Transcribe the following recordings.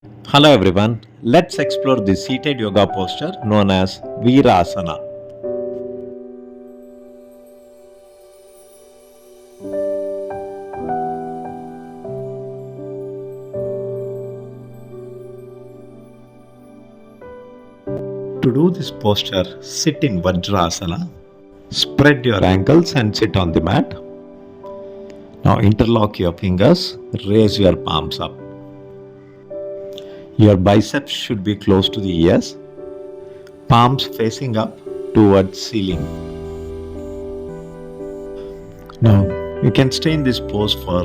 Hello everyone, let's explore the seated yoga posture known as Virasana. To do this posture, sit in Vajrasana. Spread your ankles and sit on the mat. Now interlock your fingers, raise your palms up. Your biceps should be close to the ears, palms facing up towards ceiling. Now you can stay in this pose for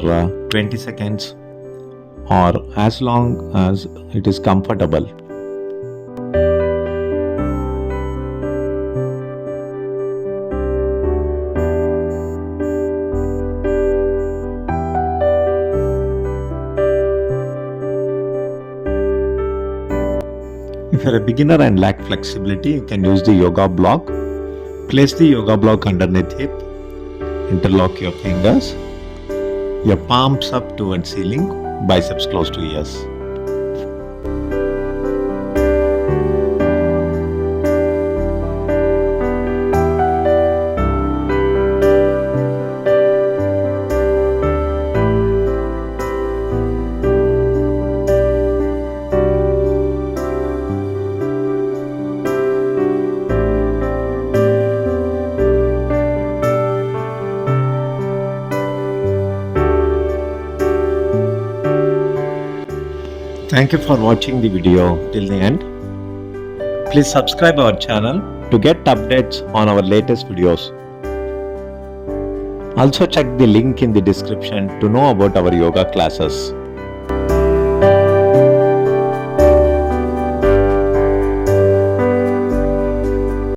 20 seconds or as long as it is comfortable. If you're a beginner and lack flexibility, you can use the yoga block. Place the yoga block underneath hip. Interlock your fingers. Your palms up towards ceiling, biceps close to ears. Thank you for watching the video till the end. Please subscribe our channel to get updates on our latest videos. Also check the link in the description to know about our yoga classes.